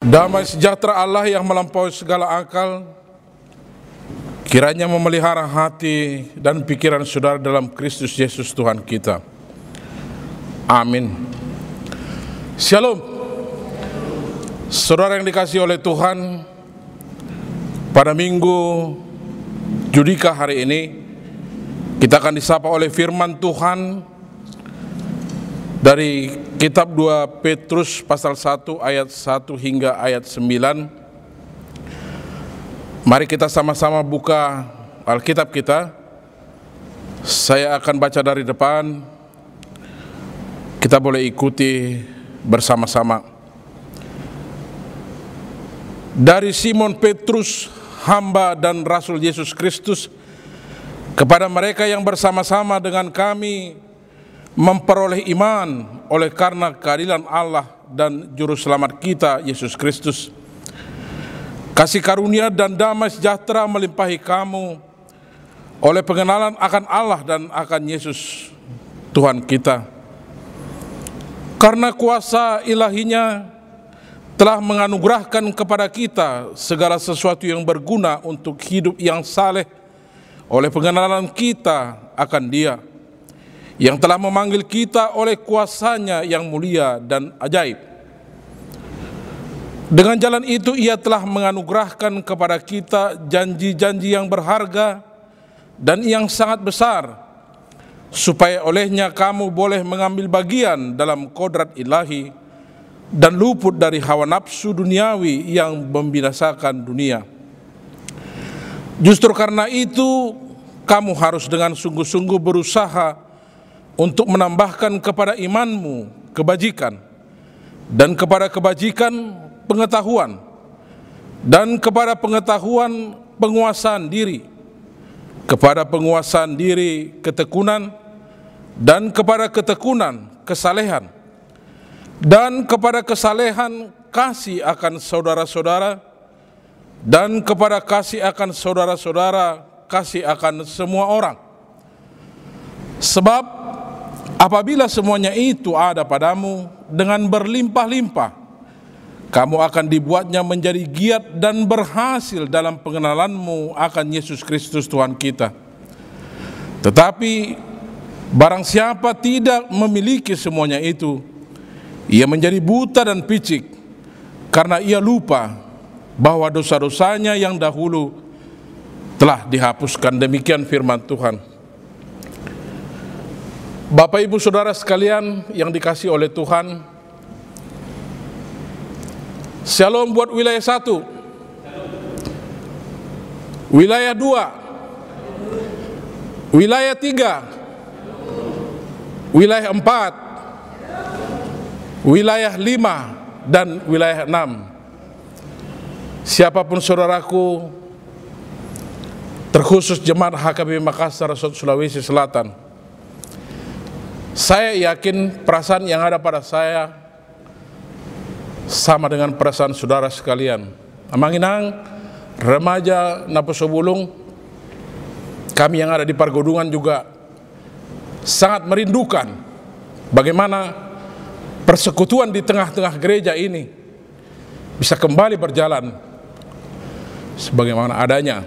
Damai sejahtera Allah yang melampaui segala akal, kiranya memelihara hati dan pikiran saudara dalam Kristus Yesus Tuhan kita. Amin. Shalom. Saudara yang dikasihi oleh Tuhan, pada Minggu Judika hari ini, kita akan disapa oleh firman Tuhan dari kitab 2 Petrus pasal 1 ayat 1 hingga ayat 9. Mari kita sama-sama buka Alkitab kita. Saya akan baca dari depan. Kita boleh ikuti bersama-sama. Dari Simon Petrus, hamba dan Rasul Yesus Kristus, kepada mereka yang bersama-sama dengan kami memperoleh iman oleh karena keadilan Allah dan Juru Selamat kita, Yesus Kristus. Kasih karunia dan damai sejahtera melimpahi kamu oleh pengenalan akan Allah dan akan Yesus Tuhan kita. Karena kuasa ilahinya telah menganugerahkan kepada kita segala sesuatu yang berguna untuk hidup yang saleh oleh pengenalan kita akan Dia, yang telah memanggil kita oleh kuasanya yang mulia dan ajaib. Dengan jalan itu Ia telah menganugerahkan kepada kita janji-janji yang berharga dan yang sangat besar, supaya olehnya kamu boleh mengambil bagian dalam kodrat ilahi dan luput dari hawa nafsu duniawi yang membinasakan dunia. Justru karena itu kamu harus dengan sungguh-sungguh berusaha untuk menambahkan kepada imanmu kebajikan, dan kepada kebajikan pengetahuan, dan kepada pengetahuan penguasaan diri, kepada penguasaan diri ketekunan, dan kepada ketekunan kesalehan, dan kepada kesalehan kasih akan saudara-saudara, dan kepada kasih akan saudara-saudara kasih akan semua orang. Sebab apabila semuanya itu ada padamu dengan berlimpah-limpah, kamu akan dibuatnya menjadi giat dan berhasil dalam pengenalanmu akan Yesus Kristus Tuhan kita. Tetapi barang siapa tidak memiliki semuanya itu, ia menjadi buta dan picik, karena ia lupa bahwa dosa-dosanya yang dahulu telah dihapuskan. Demikian firman Tuhan. Bapak Ibu Saudara sekalian yang dikasihi oleh Tuhan, Shalom buat wilayah 1, wilayah 2, wilayah 3, wilayah 4, wilayah 5, dan wilayah 6. Siapapun saudaraku, terkhusus Jemaat HKBP Makassar Sulawesi Selatan, saya yakin perasaan yang ada pada saya sama dengan perasaan saudara sekalian. Amanginang, remaja Naposo Bulung, kami yang ada di Pargodungan juga sangat merindukan bagaimana persekutuan di tengah-tengah gereja ini bisa kembali berjalan sebagaimana adanya.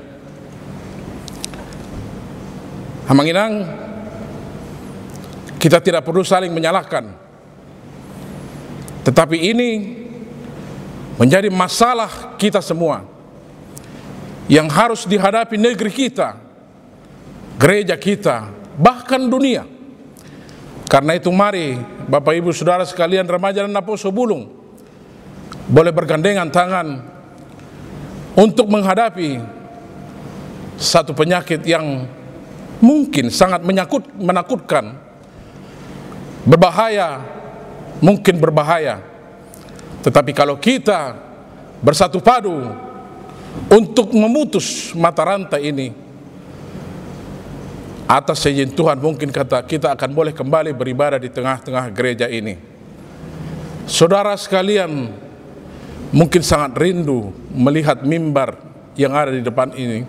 Amanginang, kita tidak perlu saling menyalahkan, tetapi ini menjadi masalah kita semua yang harus dihadapi negeri kita, gereja kita, bahkan dunia. Karena itu mari Bapak Ibu Saudara sekalian, remaja dan Naposo Bulung, boleh bergandengan tangan untuk menghadapi satu penyakit yang mungkin sangat menakutkan, berbahaya, mungkin berbahaya. Tetapi kalau kita bersatu padu untuk memutus mata rantai ini, atas izin Tuhan mungkin kita akan boleh kembali beribadah di tengah-tengah gereja ini. Saudara sekalian mungkin sangat rindu melihat mimbar yang ada di depan ini.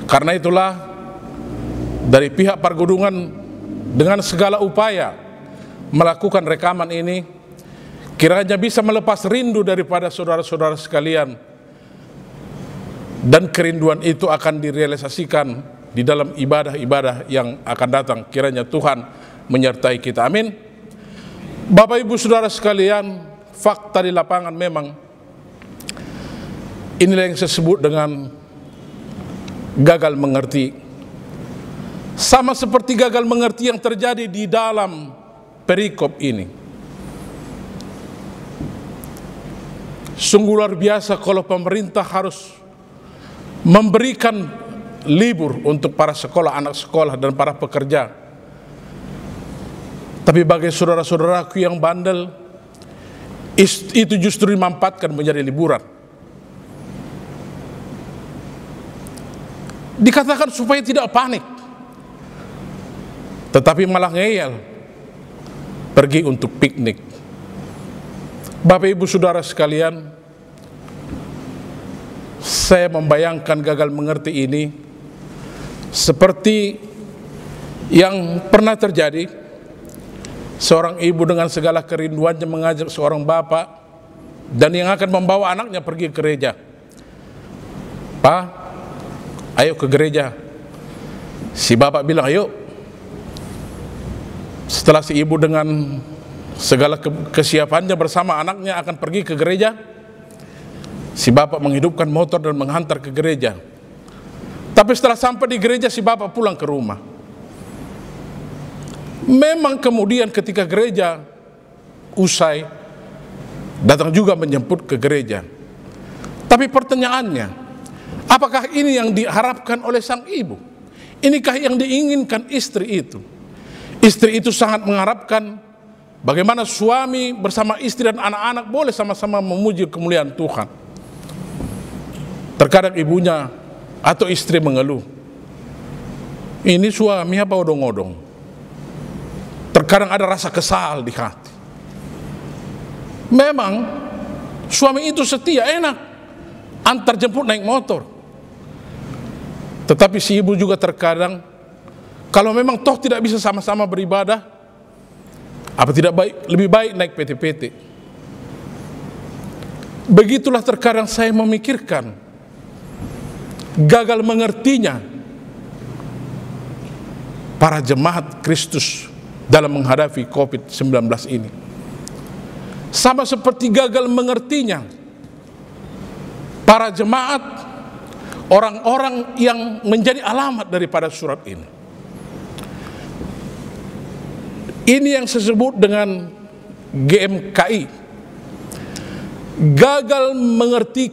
Karena itulah dari pihak Pargodungan dengan segala upaya melakukan rekaman ini, kiranya bisa melepas rindu daripada saudara-saudara sekalian, dan kerinduan itu akan direalisasikan di dalam ibadah-ibadah yang akan datang. Kiranya Tuhan menyertai kita, amin. Bapak Ibu Saudara sekalian, fakta di lapangan memang inilah yang saya sebut dengan gagal mengerti. Sama seperti gagal mengerti yang terjadi di dalam perikop ini. Sungguh luar biasa kalau pemerintah harus memberikan libur untuk para sekolah, anak sekolah, dan para pekerja. Tapi bagi saudara-saudaraku yang bandel, itu justru dimanfaatkan menjadi liburan. Dikatakan supaya tidak panik, tetapi malah ngeyel, pergi untuk piknik. Bapak Ibu Saudara sekalian, saya membayangkan gagal mengerti ini seperti yang pernah terjadi. Seorang ibu dengan segala kerinduannya mengajak seorang bapak dan yang akan membawa anaknya pergi ke gereja. "Pak, ayo ke gereja." Si bapak bilang, "Ayo." Setelah si ibu dengan segala kesiapannya bersama anaknya akan pergi ke gereja, si bapak menghidupkan motor dan menghantar ke gereja. Tapi setelah sampai di gereja, si bapak pulang ke rumah. Memang kemudian ketika gereja usai, datang juga menjemput ke gereja. Tapi pertanyaannya, apakah ini yang diharapkan oleh sang ibu? Inikah yang diinginkan istri itu? Istri itu sangat mengharapkan bagaimana suami bersama istri dan anak-anak boleh sama-sama memuji kemuliaan Tuhan. Terkadang ibunya atau istri mengeluh, "Ini suami apa odong-odong?" Terkadang ada rasa kesal di hati. Memang suami itu setia, enak, antar jemput naik motor. Tetapi si ibu juga terkadang, kalau memang toh tidak bisa sama-sama beribadah, apa tidak lebih baik naik PT-PT? Begitulah terkadang saya memikirkan gagal mengertinya para jemaat Kristus dalam menghadapi COVID-19 ini. Sama seperti gagal mengertinya para jemaat, orang-orang yang menjadi alamat daripada surat ini. Ini yang saya sebut dengan GMKI, gagal mengerti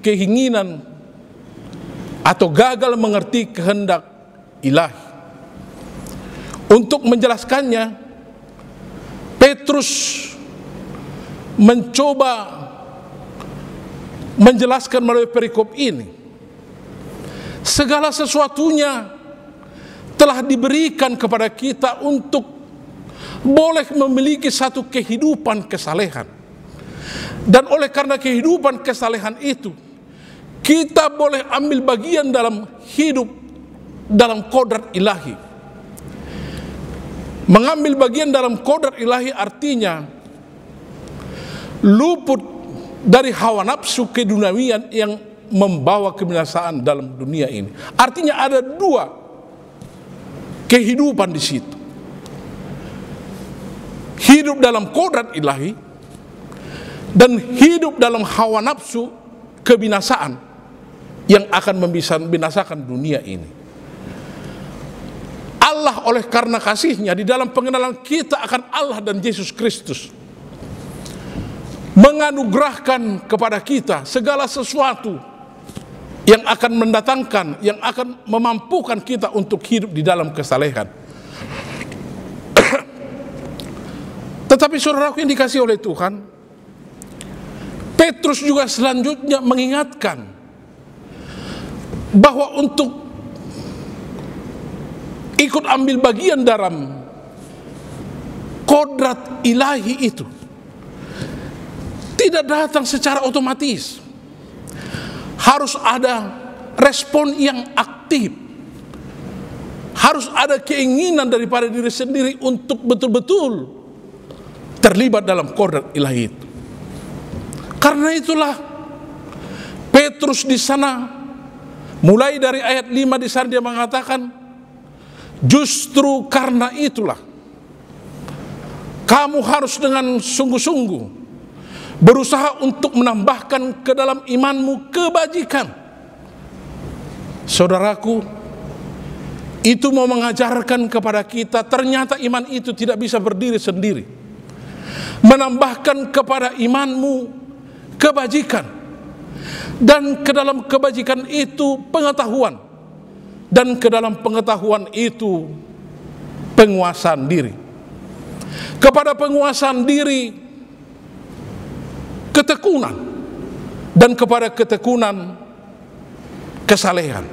keinginan atau gagal mengerti kehendak ilahi. Untuk menjelaskannya, Petrus mencoba menjelaskan melalui perikop ini, segala sesuatunya telah diberikan kepada kita untuk boleh memiliki satu kehidupan kesalehan. Dan oleh karena kehidupan kesalehan itu, kita boleh ambil bagian dalam hidup dalam kodrat ilahi. Mengambil bagian dalam kodrat ilahi artinya luput dari hawa nafsu keduniawian yang membawa kebinasaan dalam dunia ini. Artinya ada dua kehidupan di situ. Hidup dalam kodrat ilahi dan hidup dalam hawa nafsu kebinasaan yang akan membinasakan dunia ini. Allah oleh karena kasihnya di dalam pengenalan kita akan Allah dan Yesus Kristus menganugerahkan kepada kita segala sesuatu yang akan mendatangkan, yang akan memampukan kita untuk hidup di dalam kesalehan. Tetapi saudaraku yang dikasihi oleh Tuhan, Petrus juga selanjutnya mengingatkan bahwa untuk ikut ambil bagian dalam kodrat ilahi itu tidak datang secara otomatis. Harus ada respon yang aktif. Harus ada keinginan daripada diri sendiri untuk betul-betul terlibat dalam kodrat ilahi itu. Karena itulah Petrus di sana mulai dari ayat 5 di sana dia mengatakan, justru karena itulah kamu harus dengan sungguh-sungguh berusaha untuk menambahkan ke dalam imanmu kebajikan. Saudaraku, itu mau mengajarkan kepada kita ternyata iman itu tidak bisa berdiri sendiri. Menambahkan kepada imanmu kebajikan, dan ke dalam kebajikan itu pengetahuan, dan ke dalam pengetahuan itu penguasaan diri. Kepada penguasaan diri ketekunan, dan kepada ketekunan kesalehan,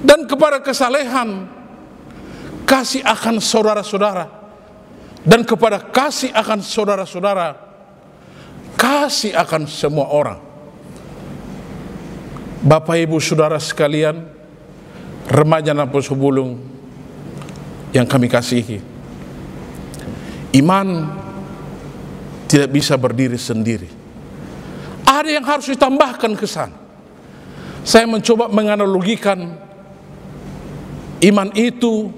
dan kepada kesalehan kasih akan saudara-saudara, dan kepada kasih akan saudara-saudara kasih akan semua orang. Bapak Ibu Saudara sekalian, remaja Nampol Subulung yang kami kasihi, iman tidak bisa berdiri sendiri. Ada yang harus ditambahkan ke sana. Saya mencoba menganalogikan iman itu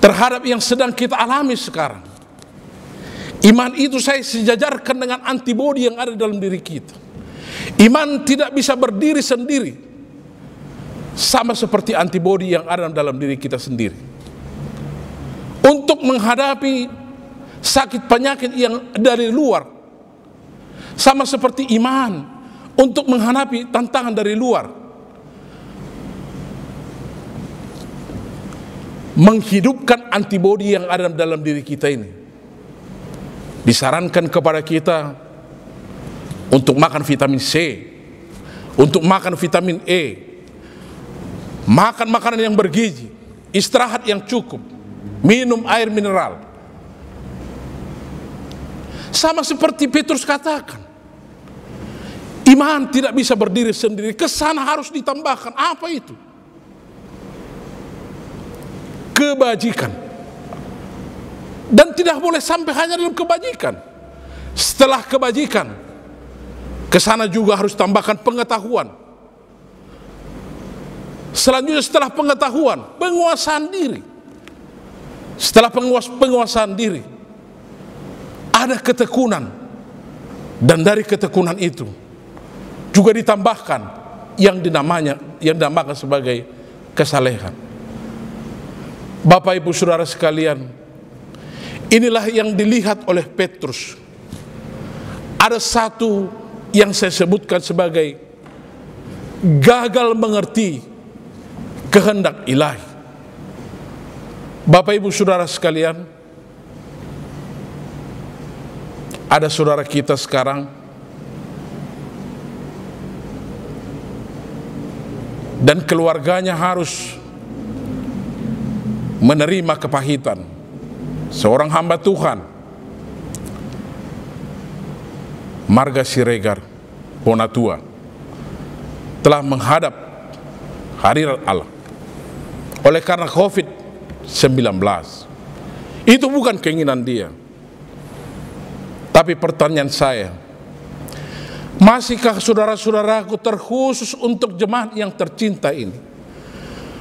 terhadap yang sedang kita alami sekarang. Iman itu saya sejajarkan dengan antibodi yang ada dalam diri kita. Iman tidak bisa berdiri sendiri, sama seperti antibodi yang ada dalam diri kita sendiri. Untuk menghadapi sakit penyakit yang dari luar, sama seperti iman untuk menghadapi tantangan dari luar. Menghidupkan antibodi yang ada dalam diri kita ini. Disarankan kepada kita untuk makan vitamin C, untuk makan vitamin E, makan makanan yang bergizi, istirahat yang cukup, minum air mineral. Sama seperti Petrus katakan, iman tidak bisa berdiri sendiri, kesana harus ditambahkan. Apa itu? Kebajikan. Dan tidak boleh sampai hanya dalam kebajikan. Setelah kebajikan, kesana juga harus tambahkan pengetahuan. Selanjutnya setelah pengetahuan, penguasaan diri. Setelah penguasaan diri, ada ketekunan. Dan dari ketekunan itu juga ditambahkan yang dinamakan sebagai kesalehan. Bapak Ibu Saudara sekalian, inilah yang dilihat oleh Petrus. Ada satu yang saya sebutkan sebagai gagal mengerti kehendak ilahi. Bapak Ibu Saudara sekalian, ada saudara kita sekarang dan keluarganya harus menerima kepahitan. Seorang hamba Tuhan, Marga Siregar Ponatua, telah menghadap hadirat Allah oleh karena COVID-19. Itu bukan keinginan dia. Tapi pertanyaan saya, masihkah saudara-saudaraku, terkhusus untuk jemaat yang tercinta ini,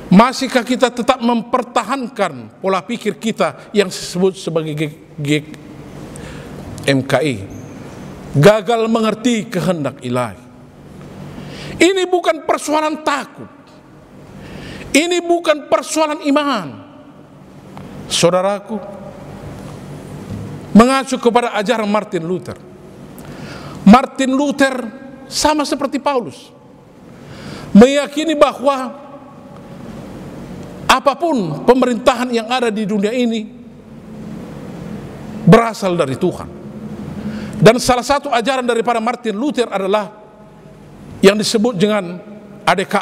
masihkah kita tetap mempertahankan pola pikir kita yang disebut sebagai GMKI, gagal mengerti kehendak ilahi? Ini bukan persoalan takut, ini bukan persoalan iman. Saudaraku, mengacu kepada ajaran Martin Luther. Martin Luther sama seperti Paulus, meyakini bahwa apapun pemerintahan yang ada di dunia ini berasal dari Tuhan. Dan salah satu ajaran daripada Martin Luther adalah yang disebut dengan ADK.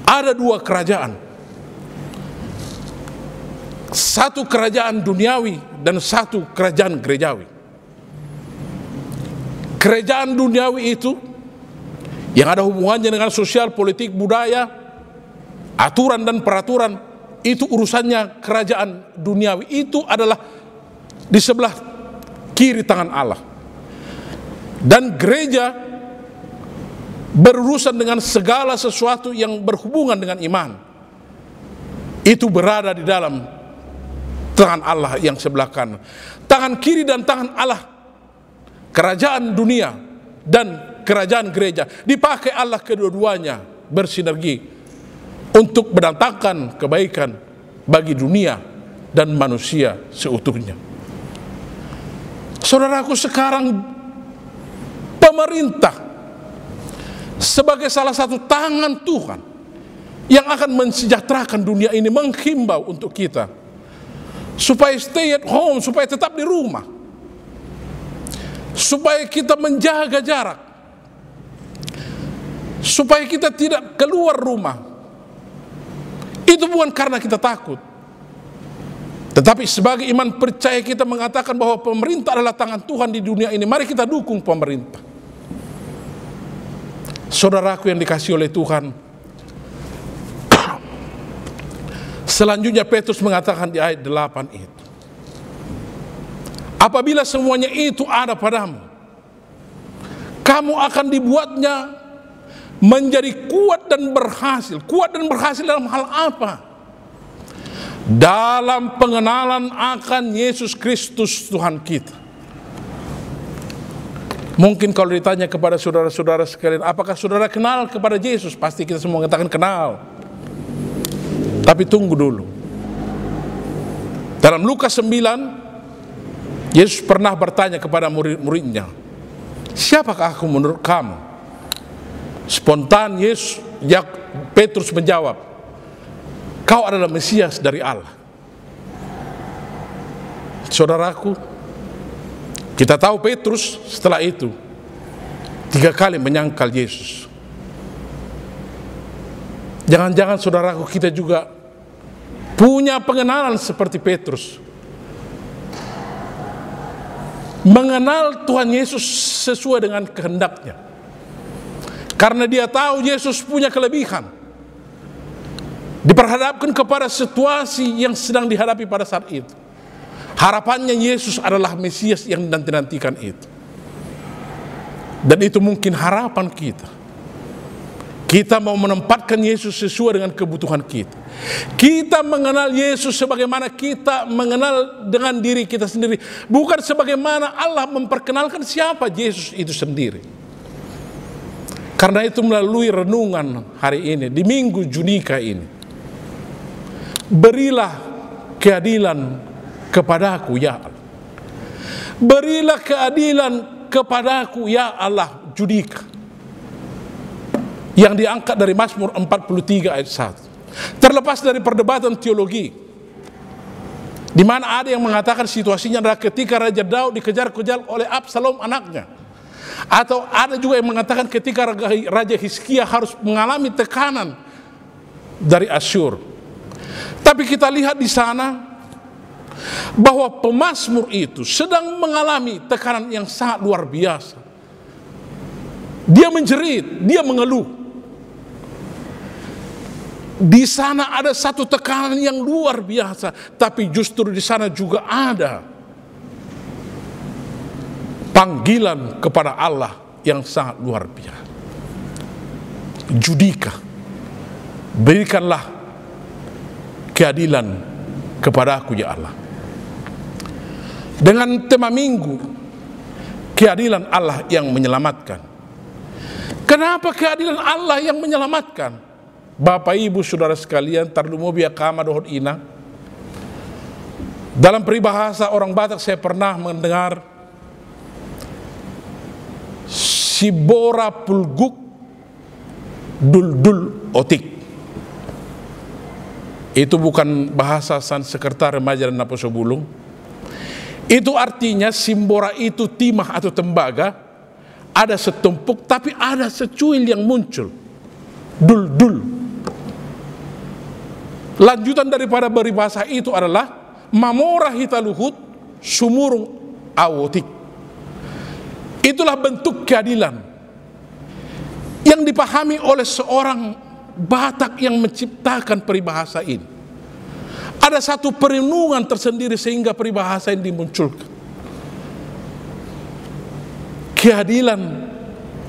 Ada dua kerajaan. Satu kerajaan duniawi dan satu kerajaan gerejawi. Kerajaan duniawi itu yang ada hubungannya dengan sosial, politik, budaya, aturan dan peraturan, itu urusannya kerajaan duniawi, itu adalah di sebelah kiri tangan Allah. Dan gereja berurusan dengan segala sesuatu yang berhubungan dengan iman, itu berada di dalam tangan Allah yang sebelah kanan. Tangan kiri dan tangan Allah, kerajaan dunia dan kerajaan gereja, dipakai Allah kedua-duanya bersinergi untuk mendatangkan kebaikan bagi dunia dan manusia seutuhnya. Saudaraku, sekarang pemerintah sebagai salah satu tangan Tuhan yang akan mensejahterakan dunia ini menghimbau untuk kita supaya stay at home, supaya tetap di rumah, supaya kita menjaga jarak, supaya kita tidak keluar rumah. Itu bukan karena kita takut, tetapi sebagai iman percaya kita mengatakan bahwa pemerintah adalah tangan Tuhan di dunia ini. Mari kita dukung pemerintah. Saudaraku yang dikasihi oleh Tuhan, selanjutnya Petrus mengatakan di ayat 8 itu, apabila semuanya itu ada padamu, kamu akan dibuatnya menjadi kuat dan berhasil. Kuat dan berhasil dalam hal apa? Dalam pengenalan akan Yesus Kristus Tuhan kita. Mungkin kalau ditanya kepada saudara-saudara sekalian, apakah saudara kenal kepada Yesus? Pasti kita semua mengatakan kenal. Tapi tunggu dulu. Dalam Lukas 9, Yesus pernah bertanya kepada murid-muridnya, siapakah aku menurut kamu? Spontan Petrus menjawab, kau adalah Mesias dari Allah. Saudaraku, kita tahu Petrus setelah itu 3 kali menyangkal Yesus. Jangan-jangan saudaraku kita juga punya pengenalan seperti Petrus, mengenal Tuhan Yesus sesuai dengan kehendaknya, karena dia tahu Yesus punya kelebihan, diperhadapkan kepada situasi yang sedang dihadapi pada saat itu. Harapannya Yesus adalah Mesias yang dinanti-nantikan itu. Dan itu mungkin harapan kita. Kita mau menempatkan Yesus sesuai dengan kebutuhan kita. Kita mengenal Yesus sebagaimana kita mengenal dengan diri kita sendiri, bukan sebagaimana Allah memperkenalkan siapa Yesus itu sendiri. Karena itu melalui renungan hari ini, di Minggu Junika ini, berilah keadilan kepadaku ya Allah. Berilah keadilan kepadaku ya Allah, Judika, yang diangkat dari Mazmur 43 ayat 1. Terlepas dari perdebatan teologi, di mana ada yang mengatakan situasinya adalah ketika Raja Daud dikejar-kejar oleh Absalom anaknya, atau ada juga yang mengatakan ketika Raja Hizkia harus mengalami tekanan dari Asyur. Tapi kita lihat di sana bahwa pemazmur itu sedang mengalami tekanan yang sangat luar biasa. Dia menjerit, dia mengeluh. Di sana ada satu tekanan yang luar biasa, tapi justru di sana juga ada panggilan kepada Allah yang sangat luar biasa. Judika, berikanlah keadilan kepadaku ya Allah. Dengan tema minggu, keadilan Allah yang menyelamatkan. Kenapa keadilan Allah yang menyelamatkan? Bapak Ibu Saudara sekalian, tarlumobia kama dohot ina. Dalam peribahasa orang Batak saya pernah mendengar, sibora pulguk dul otik. Itu bukan bahasa Sanskerta remaja dan Naposo Bulung. Itu artinya simbora itu timah atau tembaga, ada setumpuk tapi ada secuil yang muncul, dul. Lanjutan daripada peribahasa itu adalah mamora hitaluhut sumurung awotik. Itulah bentuk keadilan yang dipahami oleh seorang Batak yang menciptakan peribahasa ini. Ada satu perenungan tersendiri sehingga peribahasa ini dimunculkan. Keadilan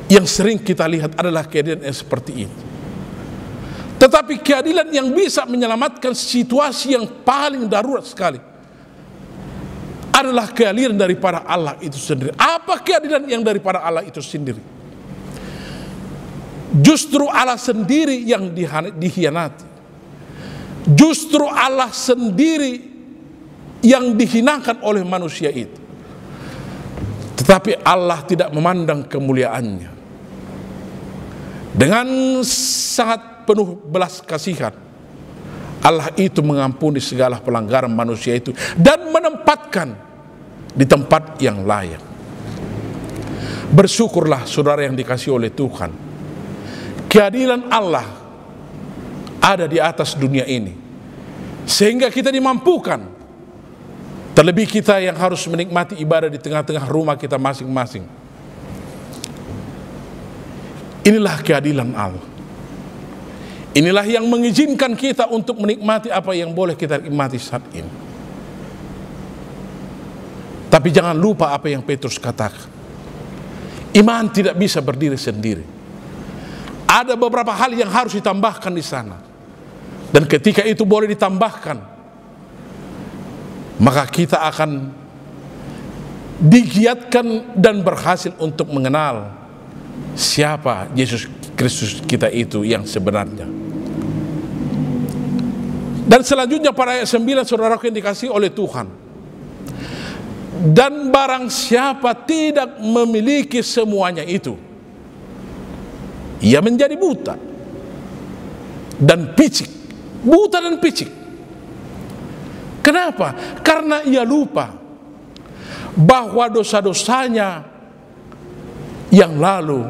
yang sering kita lihat adalah keadilan yang seperti ini. Tetapi keadilan yang bisa menyelamatkan situasi yang paling darurat sekali adalah keadilan daripada Allah itu sendiri. Apa keadilan yang daripada Allah itu sendiri? Justru Allah sendiri yang dikhianati. Justru Allah sendiri yang dihinakan oleh manusia itu. Tetapi Allah tidak memandang kemuliaannya. Dengan sangat penuh belas kasihan, Allah itu mengampuni segala pelanggaran manusia itu dan menempatkan di tempat yang layak. Bersyukurlah saudara yang dikasihi oleh Tuhan. Keadilan Allah ada di atas dunia ini, sehingga kita dimampukan. Terlebih kita yang harus menikmati ibadah di tengah-tengah rumah kita masing-masing. Inilah keadilan Allah. Inilah yang mengizinkan kita untuk menikmati apa yang boleh kita nikmati saat ini. Tapi jangan lupa apa yang Petrus katakan. Iman tidak bisa berdiri sendiri. Ada beberapa hal yang harus ditambahkan di sana. Dan ketika itu boleh ditambahkan, maka kita akan digiatkan dan berhasil untuk mengenal siapa Yesus Kristus kita itu yang sebenarnya. Dan selanjutnya pada ayat 9, saudaraku yang dikasihi oleh Tuhan. Dan barang siapa tidak memiliki semuanya itu, ia menjadi buta dan picik. Buta dan picik. Kenapa? Karena ia lupa bahwa dosa-dosanya yang lalu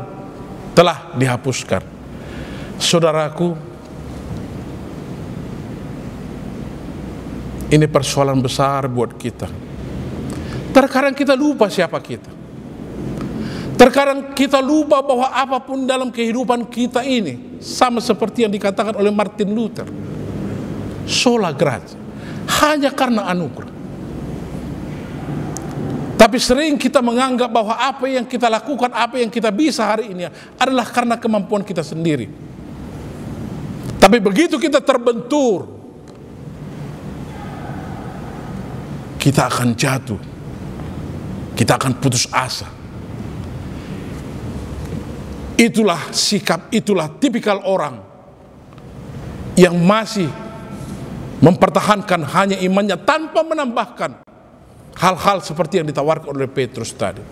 telah dihapuskan. Saudaraku, ini persoalan besar buat kita. Terkadang kita lupa siapa kita. Terkadang kita lupa bahwa apapun dalam kehidupan kita ini, sama seperti yang dikatakan oleh Martin Luther, sola gratia, hanya karena anugerah. Tapi sering kita menganggap bahwa apa yang kita lakukan, apa yang kita bisa hari ini adalah karena kemampuan kita sendiri. Tapi begitu kita terbentur, kita akan jatuh, kita akan putus asa. Itulah sikap, itulah tipikal orang yang masih mempertahankan hanya imannya tanpa menambahkan hal-hal seperti yang ditawarkan oleh Petrus tadi.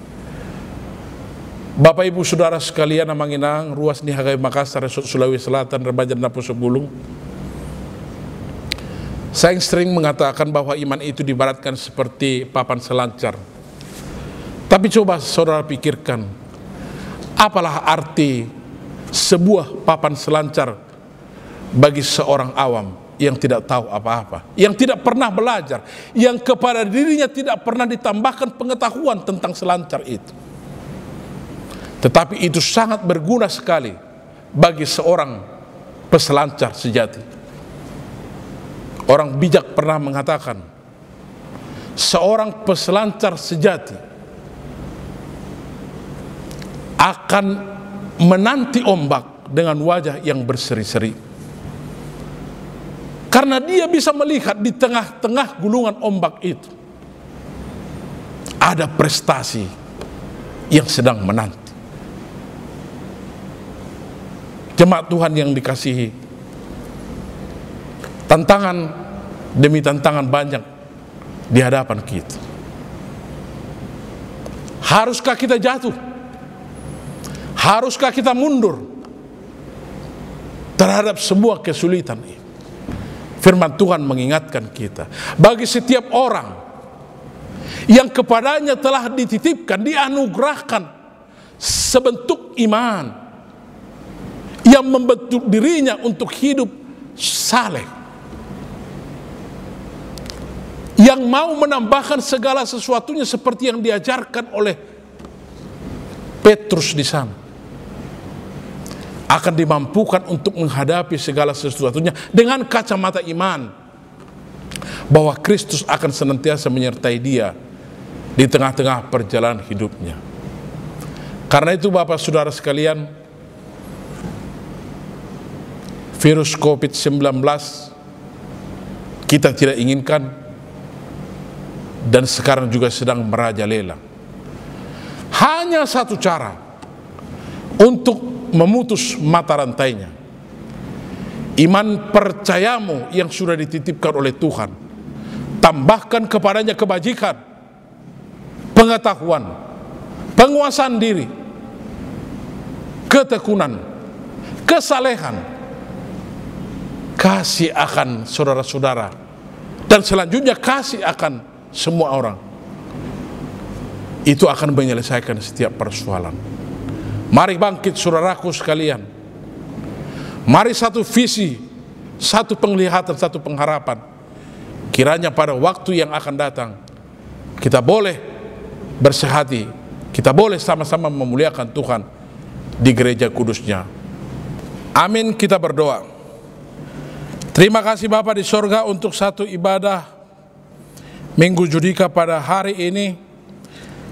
Bapak Ibu Saudara sekalian, Manginang, Ruas Nihagai Makassar, Sulawesi Selatan, Remaja dan Pusebulung. Saya sering mengatakan bahwa iman itu dibaratkan seperti papan selancar. Tapi coba saudara pikirkan, apalah arti sebuah papan selancar bagi seorang awam yang tidak tahu apa-apa, yang tidak pernah belajar, yang kepada dirinya tidak pernah ditambahkan pengetahuan tentang selancar itu. Tetapi itu sangat berguna sekali bagi seorang peselancar sejati. Orang bijak pernah mengatakan, seorang peselancar sejati akan menanti ombak dengan wajah yang berseri-seri, karena dia bisa melihat di tengah-tengah gulungan ombak itu ada prestasi yang sedang menanti. Jemaat Tuhan yang dikasihi, tantangan demi tantangan banyak di hadapan kita. Haruskah kita jatuh? Haruskah kita mundur terhadap sebuah kesulitan ini? Firman Tuhan mengingatkan kita, bagi setiap orang yang kepadanya telah dititipkan, dianugerahkan sebentuk iman yang membentuk dirinya untuk hidup saleh, yang mau menambahkan segala sesuatunya seperti yang diajarkan oleh Petrus di sana, akan dimampukan untuk menghadapi segala sesuatunya dengan kacamata iman, bahwa Kristus akan senantiasa menyertai dia di tengah-tengah perjalanan hidupnya. Karena itu Bapak Saudara sekalian, virus COVID-19 kita tidak inginkan dan sekarang juga sedang merajalela. Hanya satu cara untuk memutus mata rantainya: iman percayamu yang sudah dititipkan oleh Tuhan. Tambahkan kepadanya kebajikan, pengetahuan, penguasaan diri, ketekunan, kesalehan, kasih akan saudara-saudara, dan selanjutnya kasih akan semua orang. Itu akan menyelesaikan setiap persoalan. Mari bangkit saudaraku sekalian. Mari satu visi, satu penglihatan, satu pengharapan. Kiranya pada waktu yang akan datang kita boleh bersehati, kita boleh sama-sama memuliakan Tuhan di gereja kudusnya. Amin, kita berdoa. Terima kasih Bapa di sorga untuk satu ibadah Minggu Judika pada hari ini.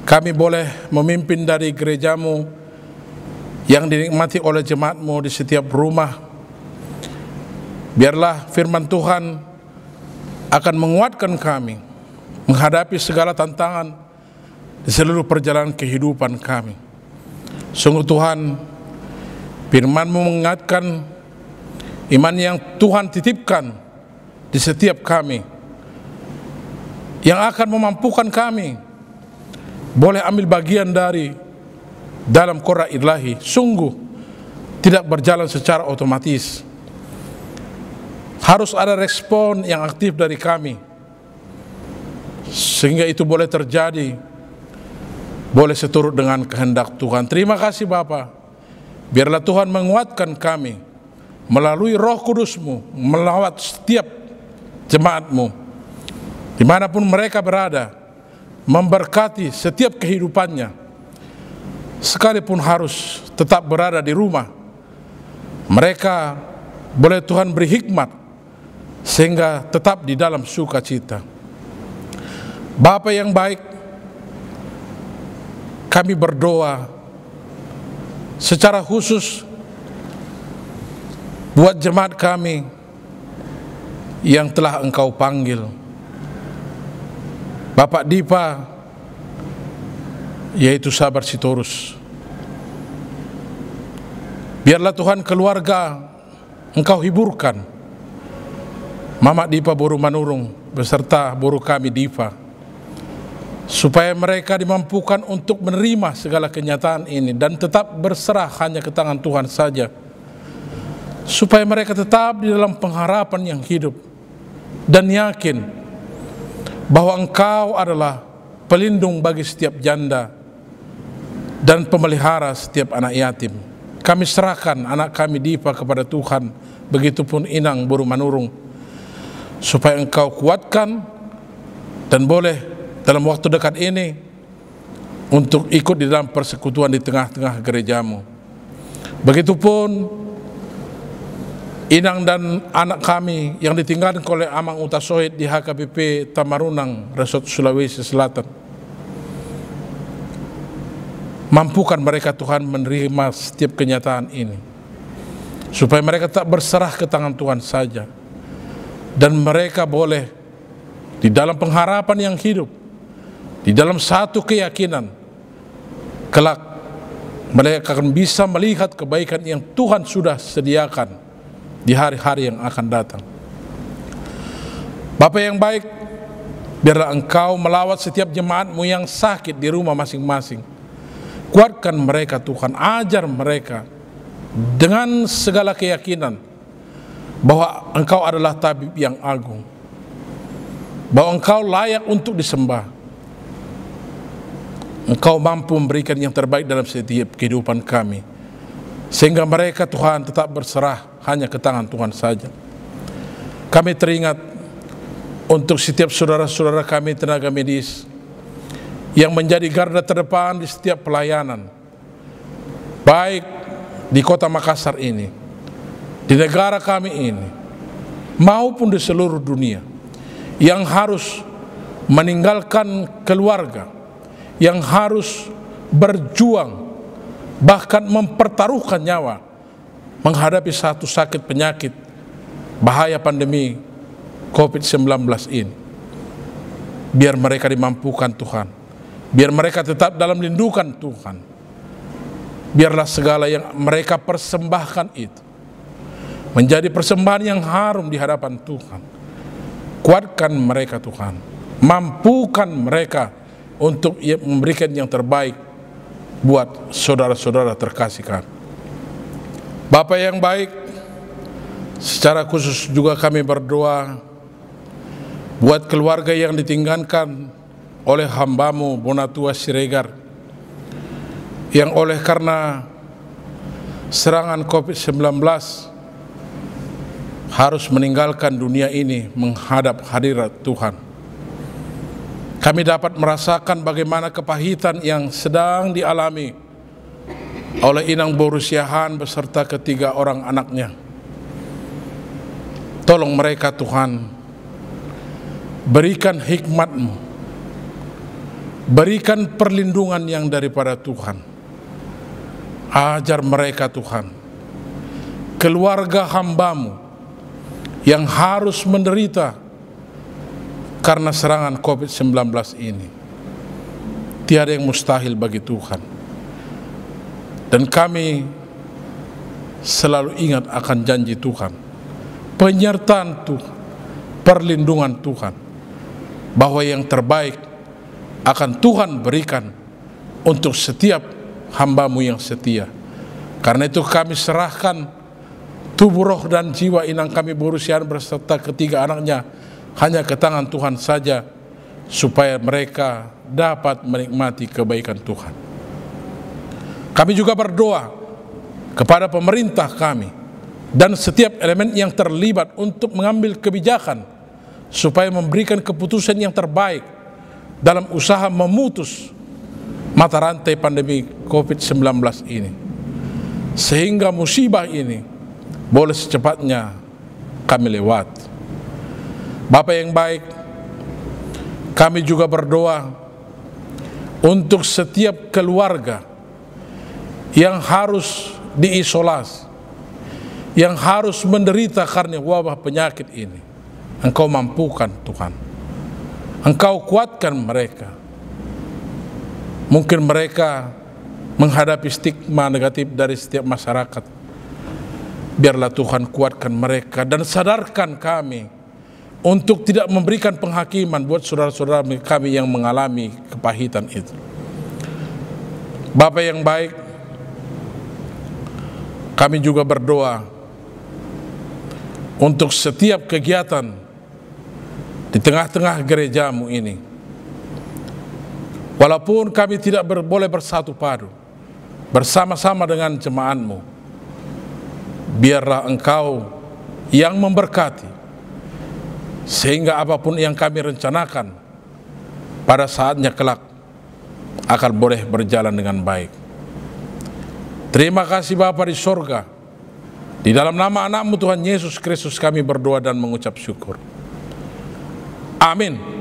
Kami boleh memimpin dari gerejamu yang dinikmati oleh jemaatmu di setiap rumah. Biarlah firman Tuhan akan menguatkan kami menghadapi segala tantangan di seluruh perjalanan kehidupan kami. Sungguh Tuhan, firman-Mu mengingatkan iman yang Tuhan titipkan di setiap kami, yang akan memampukan kami boleh ambil bagian dari dalam qurra ilahi. Sungguh tidak berjalan secara otomatis. Harus ada respon yang aktif dari kami, sehingga itu boleh terjadi, boleh seturut dengan kehendak Tuhan. Terima kasih Bapa. Biarlah Tuhan menguatkan kami melalui Roh Kudus-Mu, melawat setiap jemaat-Mu dimanapun mereka berada, memberkati setiap kehidupannya, sekalipun harus tetap berada di rumah. Mereka boleh Tuhan beri hikmat sehingga tetap di dalam sukacita. Bapa yang baik, kami berdoa secara khusus buat jemaat kami yang telah Engkau panggil. Bapak Dipa, yaitu Sabar Sitorus. Biarlah Tuhan keluarga Engkau hiburkan. Mama Dipa Boru Manurung beserta boru kami Dipa, supaya mereka dimampukan untuk menerima segala kenyataan ini dan tetap berserah hanya ke tangan Tuhan saja, supaya mereka tetap di dalam pengharapan yang hidup dan yakin bahwa Engkau adalah pelindung bagi setiap janda dan pemelihara setiap anak yatim. Kami serahkan anak kami Dipa kepada Tuhan, begitupun Inang Boru Manurung, supaya Engkau kuatkan dan boleh dalam waktu dekat ini untuk ikut di dalam persekutuan di tengah-tengah gerejamu. Begitupun Inang dan anak kami yang ditinggalkan oleh Amang Utasoid di HKBP Tamarunang, Resort Sulawesi Selatan. Mampukan mereka Tuhan menerima setiap kenyataan ini, supaya mereka tak berserah ke tangan Tuhan saja, dan mereka boleh di dalam pengharapan yang hidup, di dalam satu keyakinan, kelak mereka akan bisa melihat kebaikan yang Tuhan sudah sediakan di hari-hari yang akan datang. Bapa yang baik, biarlah Engkau melawat setiap jemaat-Mu yang sakit di rumah masing-masing. Kuatkan mereka Tuhan, ajar mereka dengan segala keyakinan bahwa Engkau adalah tabib yang agung, bahwa Engkau layak untuk disembah. Engkau mampu memberikan yang terbaik dalam setiap kehidupan kami, sehingga mereka Tuhan tetap berserah hanya ke tangan Tuhan saja. Kami teringat untuk setiap saudara-saudara kami tenaga medis yang menjadi garda terdepan di setiap pelayanan, baik di kota Makassar ini, di negara kami ini, maupun di seluruh dunia, yang harus meninggalkan keluarga, yang harus berjuang, bahkan mempertaruhkan nyawa menghadapi satu sakit penyakit bahaya pandemi COVID-19 ini. Biar mereka dimampukan Tuhan, biar mereka tetap dalam lindungan Tuhan. Biarlah segala yang mereka persembahkan itu menjadi persembahan yang harum di hadapan Tuhan. Kuatkan mereka Tuhan, mampukan mereka untuk memberikan yang terbaik buat saudara-saudara terkasih kami. Bapa yang baik, secara khusus juga kami berdoa buat keluarga yang ditinggalkan oleh hamba-Mu Bonatua Siregar, yang oleh karena serangan COVID-19 harus meninggalkan dunia ini menghadap hadirat Tuhan. Kami dapat merasakan bagaimana kepahitan yang sedang dialami oleh Inang Borusiahan beserta ketiga orang anaknya. Tolong mereka Tuhan, berikan hikmat-Mu, berikan perlindungan yang daripada Tuhan. Ajar mereka Tuhan, keluarga hamba-Mu yang harus menderita karena serangan COVID-19 ini. Tiada yang mustahil bagi Tuhan. Dan kami selalu ingat akan janji Tuhan, penyertaan Tuhan, perlindungan Tuhan, bahwa yang terbaik akan Tuhan berikan untuk setiap hamba-Mu yang setia. Karena itu kami serahkan tubuh, roh, dan jiwa inang kami Borusiahan beserta ketiga anaknya hanya ke tangan Tuhan saja, supaya mereka dapat menikmati kebaikan Tuhan. Kami juga berdoa kepada pemerintah kami dan setiap elemen yang terlibat untuk mengambil kebijakan supaya memberikan keputusan yang terbaik dalam usaha memutus mata rantai pandemi COVID-19 ini, sehingga musibah ini boleh secepatnya kami lewat. Bapa yang baik, kami juga berdoa untuk setiap keluarga yang harus diisolasi, yang harus menderita karena wabah penyakit ini. Engkau mampukan Tuhan, Engkau kuatkan mereka. Mungkin mereka menghadapi stigma negatif dari setiap masyarakat. Biarlah Tuhan kuatkan mereka dan sadarkan kami untuk tidak memberikan penghakiman buat saudara-saudara kami yang mengalami kepahitan itu. Bapa yang baik, kami juga berdoa untuk setiap kegiatan di tengah-tengah gereja-Mu ini. Walaupun kami tidak boleh bersatu padu bersama-sama dengan jemaat-Mu, biarlah Engkau yang memberkati, sehingga apapun yang kami rencanakan pada saatnya kelak akan boleh berjalan dengan baik. Terima kasih Bapa di sorga. Di dalam nama anak-Mu Tuhan Yesus Kristus kami berdoa dan mengucap syukur. Amin.